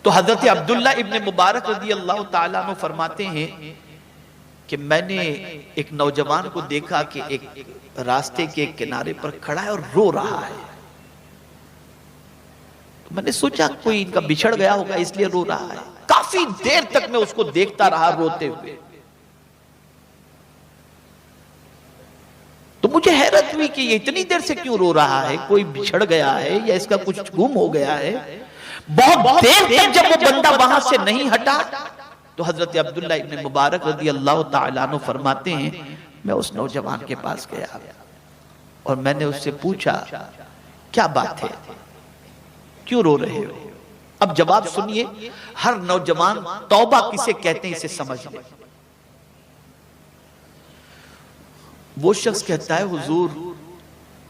तो हजरत अब्दुल्ला इब्न मुबारक रज़ियल्लाहु ताला अन्हु फरमाते हैं कि मैंने एक नौजवान को देखा कि एक रास्ते के किनारे पर खड़ा है और रो रहा है। तो मैंने सोचा कोई इनका बिछड़ गया होगा इसलिए रो रहा है। काफी देर तक मैं उसको देखता रहा रोते हुए। तो मुझे हैरत हुई कि ये इतनी देर से क्यों रो रहा है, कोई बिछड़ गया है या इसका कुछ गुम हो गया है। बहुत देर तक जब वो बंदा वहां से नहीं हटा तो हजरत अब्दुल्ला इब्न मुबारक रज़ियल्लाहु ताला अन्हु फरमाते हैं मैं उस नौजवान के पास गया और मैंने उससे पूछा क्या बात है, क्यों रो रहे हो। अब जवाब सुनिए, हर नौजवान तौबा किसे कहते हैं इसे समझ ले। वो शख्स कहता है हुजूर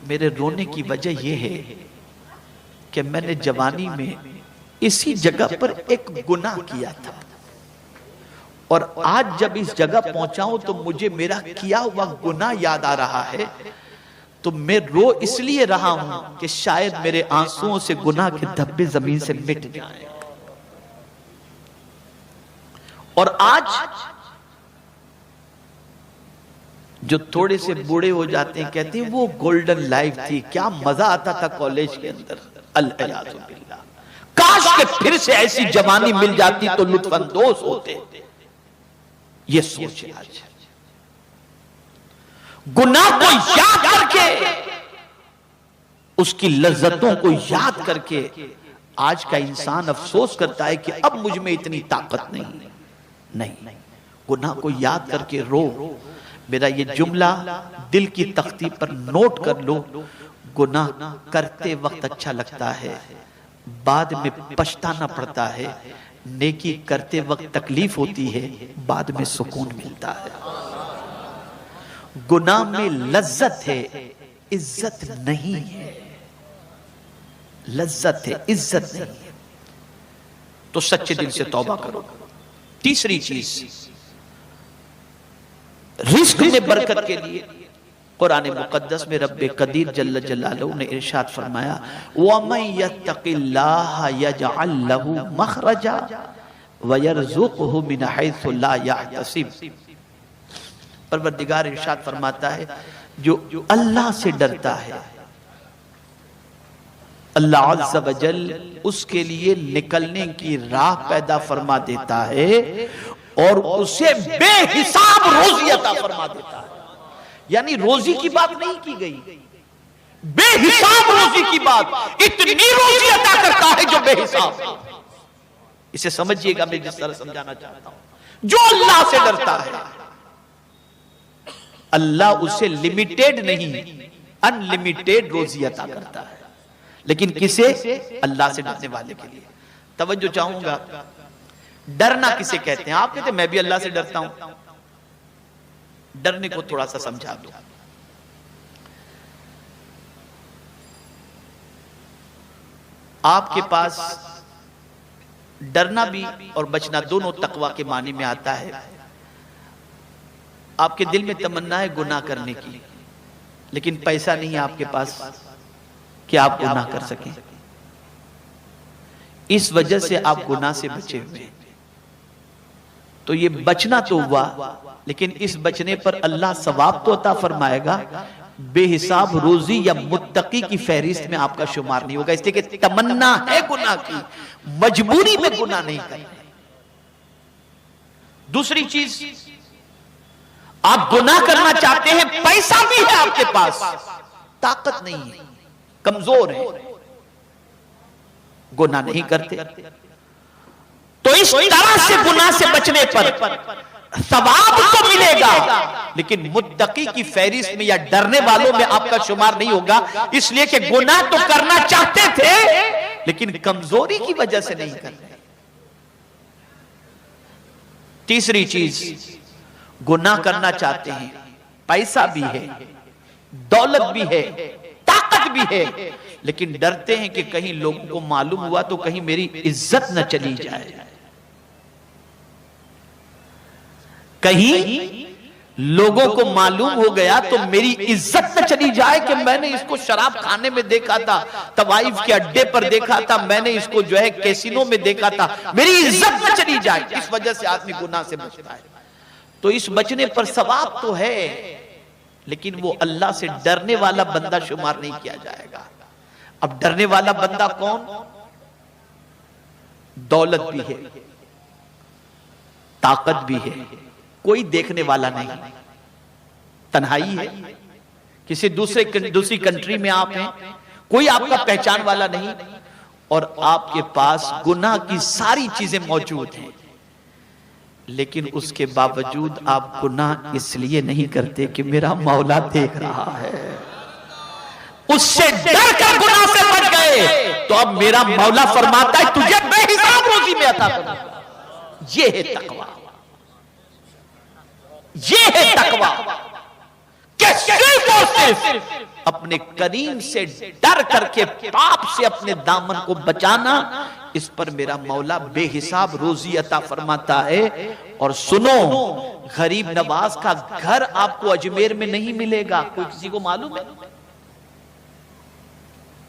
मेरे रोने की वजह यह है कि मैंने जवानी में इसी जगह पर एक गुनाह किया था और आज जब इस जगह पहुंचा हूं तो मुझे मेरा किया हुआ गुनाह याद आ रहा है। तो मैं रो इसलिए रहा हूं कि शायद मेरे आंसुओं से गुनाह के धब्बे जमीन से मिट जाएं। और आज जो थोड़े से बूढ़े हो जाते हैं कहते हैं वो गोल्डन लाइफ थी, क्या मजा आता था कॉलेज के अंदर। अल-इयाज़ु बिल्लाह, काश के फिर से ऐसी जवानी मिल जाती तो लुत्फानंदोज होते। ये सोच आज गुनाह को याद करके, उसकी लज्जतों को याद करके आज का इंसान अफसोस करता है कि अब मुझ में इतनी ताकत नहीं। गुनाह को याद करके रो। मेरा ये जुमला दिल की तख्ती पर नोट कर लो। गुनाह करते वक्त अच्छा लगता है, बाद में पछताना पड़ता है। नेकी करते वक्त तकलीफ होती है, बाद में सुकून मिलता है। गुनाह में लज्जत है, इज्जत नहीं है। लज्जत है, इज्जत नहीं है। तो सच्चे दिल से तौबा करो। तीसरी चीज, रिस्क में बरकत के लिए कुरान मुकद्दस में रब्बे कदीर जल्ल जलालहू ने इरशाद फरमाया वमन यत्तकिल्लाह यजअल लहू मखरजा व यरज़ुक़हु मिन हैसु ला यहतसिब। परवरदिगार इरशाद फरमाता है जो अल्लाह से डरता है अल्लाह अज़्ज़ व जल उसके लिए निकलने की राह पैदा फरमा देता है और उसे बेहिसाब रोजी अता फरमा देता है। यानी रोजी की बात नहीं की गई, बेहिसाब रोजी की बात। इतनी रोजी अता करता है जो बेहिसाब। इसे समझिएगा, मैं जिस तरह समझाना चाहता हूं। जो अल्लाह से डरता है अल्लाह उसे लिमिटेड नहीं अनलिमिटेड रोजी अता करता है। लेकिन किसे? अल्लाह से डरने वाले के लिए। तवज्जो चाहूंगा, डरना किसे कहते हैं? आप कहते हैं मैं भी अल्लाह से डरता हूं। डरने को थोड़ा सा समझा दो। आपके पास डरना भी और बचना दोनों तकवा के मानी में आता है। आपके दिल में तमन्ना है गुनाह करने की, लेकिन पैसा नहीं है आपके पास कि आप गुनाह कर सकें। इस वजह से आप गुनाह से बचे हुए। तो ये बचना तो हुआ, लेकिन इस बचने पर अल्लाह सवाब तो अता फरमाएगा, बेहिसाब रोजी या मुत्तकी की फहरिस्त में आपका शुमार नहीं होगा। इसलिए कि तमन्ना है गुनाह की, मजबूरी में गुनाह नहीं करना। दूसरी चीज, आप गुनाह करना चाहते हैं, पैसा भी है आपके पास, ताकत नहीं है, कमजोर है, गुनाह नहीं करते। तो इस तरह से गुनाह से बचने पर सवाब तो मिलेगा, लेकिन मुत्तकी की फहरिस्त में या डरने वालों में आपका शुमार नहीं होगा। इसलिए कि गुनाह तो करना चाहते थे, लेकिन कमजोरी की वजह से नहीं कर रहे। तीसरी चीज, गुनाह करना चाहते हैं, पैसा भी है, दौलत भी है, ताकत भी है, लेकिन डरते हैं कि कहीं लोगों को मालूम हुआ तो कहीं मेरी इज्जत न चली जाए, कहीं लोगों को मालूम हो गया तो मेरी इज्जत न चली जाए कि मैंने इसको शराब खाने में देखा था, तवाइफ के अड्डे पर देखा था, मैंने इसको जो है कैसीनो में देखा था, मेरी इज्जत न चली जाए। इस वजह से आदमी गुनाह से बचता है। तो इस बचने पर सवाब तो है, लेकिन वो अल्लाह से डरने वाला बंदा शुमार नहीं किया जाएगा। अब डरने वाला बंदा कौन? दौलत भी है, ताकत भी है, कोई देखने वाला नहीं, तन्हाई है, किसी दूसरी कंट्री में आप हैं, कोई आपका पहचान वाला नहीं, और आपके पास गुनाह की सारी चीजें मौजूद हैं, लेकिन उसके बावजूद आप गुनाह इसलिए नहीं करते कि मेरा मौला देख रहा है, उससे डर कर गुनाह से बच गए। तो अब मेरा मौला फरमाता है तुझे बेहिसाब रोजी में अता करूंगा। ये है तकवा, ये है तकवा कि सिर्फ और सिर्फ अपने करीम से डर करके पाप से अपने दामन को बचाना, इस पर मेरा मौला बेहिसाब रोजी अता फरमाता है। और सुनो, गरीब नवाज का घर आपको अजमेर में नहीं मिलेगा, कोई किसी को मालूम है?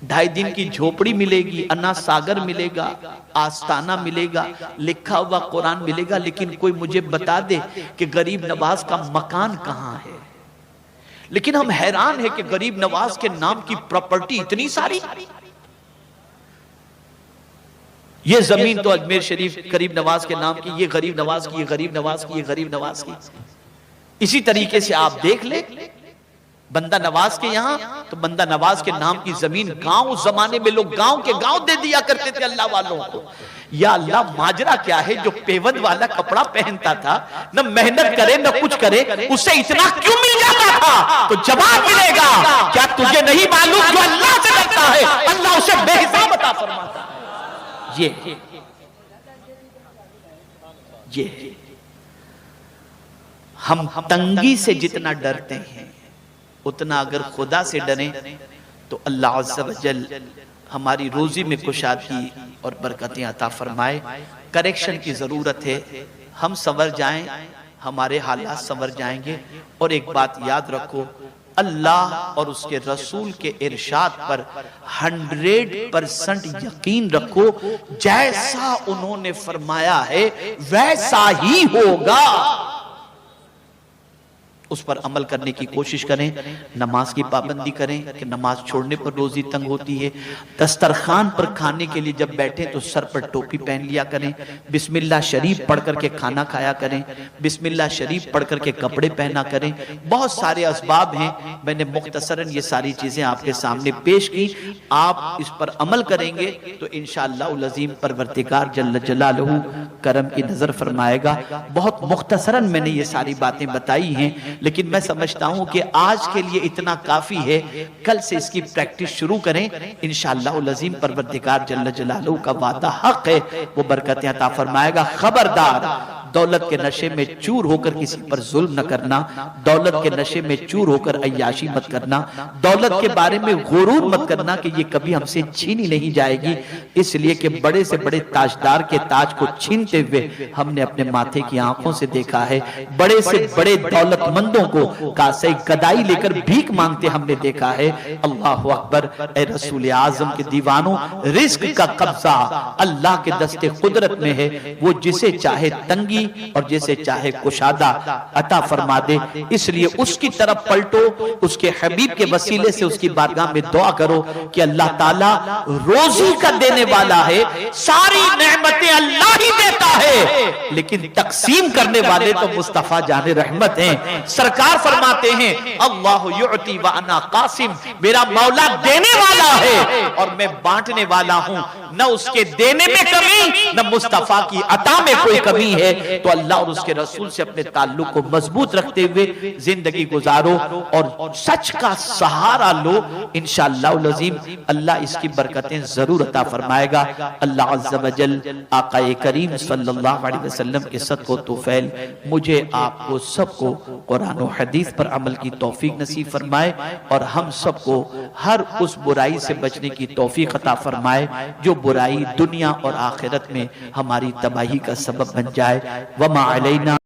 2.5 दिन की झोपड़ी मिलेगी, अन्ना सागर मिलेगा, आस्ताना मिलेगा, लिखा हुआ कुरान मिलेगा, लेकिन कोई मुझे बता दे कि गरीब नवाज का मकान कहां है। लेकिन हम हैरान है कि गरीब नवाज के नाम की प्रॉपर्टी इतनी सारी। ये जमीन तो अजमेर शरीफ गरीब नवाज के नाम की, ये गरीब नवाज की, ये गरीब नवाज की, ये गरीब नवाज की। इसी तरीके से आप देख ले बंदा नवाज के यहां, तो बंदा नवाज के नाम की जमीन गांव, जमाने में लोग गांव के गांव दे दिया करते थे अल्लाह वालों को। या अल्लाह, माजरा क्या है? जो पेवंद वाला कपड़ा पहनता था, न मेहनत करे न कुछ करे, उसे इतना क्यों मिल जाता था? तो जवाब मिलेगा, क्या तुझे नहीं मालूम जो अल्लाह से डरता है अल्लाह उसे बेहिसाब अता फरमाता है। ये हम तंगी से जितना डरते हैं, उतना अगर खुदा से डरें तो अल्लाह अज़्ज़ा वजल हमारी रोजी में कुशादगी और बरकतें अता फरमाए। करेक्शन की जरूरत है, हम संवर जाएं, हमारे हालात संवर जाएंगे। और एक बात याद रखो, अल्लाह और उसके रसूल के इरशाद पर 100% यकीन रखो, जैसा उन्होंने फरमाया है वैसा ही होगा। उस पर अमल करने की कोशिश करें, नमाज की पाबंदी करें कि नमाज छोड़ने पर रोजी तंग होती है। दस्तरखान पर खाने के लिए जब बैठे तो सर पर टोपी पहन लिया करें, बिस्मिल्लाह शरीफ पढ़ करके खाना खाया करें, बिस्मिल्लाह शरीफ पढ़ करके कपड़े पहना करें। बहुत सारे असबाब हैं, मैंने मुख्तसरन ये सारी चीजें आपके सामने पेश की। आप इस पर अमल करेंगे तो इंशाअल्लाह अज़ीम परवरदिगार जल्ल जलालहू करम की नजर फरमाएगा। बहुत मुख्तसरन मैंने ये सारी बातें बताई हैं, लेकिन मैं समझता हूं कि आज के लिए इतना काफी है। कल से इसकी प्रैक्टिस शुरू करें, इंशाअल्लाह अज़ीम परवरदिगार जल्ल जलालहू का वादा हक है, वो बरकतें अता फरमाएगा। खबरदार, दौलत के नशे में चूर होकर किसी पर जुल्म न करना, दौलत के नशे में चूर होकर अय्याशी मत करना, दौलत के बारे में गुरूर मत करना कि ये कभी हमसे छीनी नहीं जाएगी। इसलिए कि बड़े से बड़े ताजदार के ताज को छीनते हुए हमने अपने माथे की आंखों से देखा है, बड़े से बड़े दौलतमंदों को कासे गदाई लेकर भीख मांगते हमने देखा है। अल्लाह अकबर। ए रसूल आजम के दीवानों, रिस्क का कब्जा अल्लाह के दस्ते कुदरत में है, वो जिसे चाहे तंगी और जैसे चाहे कुशादा अता फरमा दे। इसलिए उसकी तरफ पलटो, उसके हबीब के वसीले से उसकी बारगाह में दुआ करो कि अल्लाह ताला रोजी का देने वाला है, सारी नेमतें अल्लाह ही देता है, लेकिन तकसीम करने वाले तो मुस्तफा जाने रहमत हैं। सरकार फरमाते हैं अल्लाह युअती व अना कासिम, मेरा मौला देने वाला है और मैं बांटने वाला हूं। न उसके देने में कमी, न मुस्तफा की अता में कोई कमी है। तो अल्लाह और उसके रसूल से अपने ताल्लुक को मजबूत रखते हुए जिंदगी गुजारो और सच का सहारा लो। इंशाअल्लाह अज़ीम अल्लाह इसकी बरकतें जरूर अता फरमाएगा। अल्लाह अज़्ज़ा वजल आक़ाए करीम सल्लल्लाहु अलैहि वसल्लम के सदक़ो तौफ़ैल मुझे आपको सबको कुरान और हदीस पर अमल की तौफीक नसीब फरमाए और हम सबको हर उस बुराई से बचने की तौफीक अता फरमाए जो बुराई दुनिया और आखिरत में हमारी तबाही का सबब बन जाए। वमा अलैना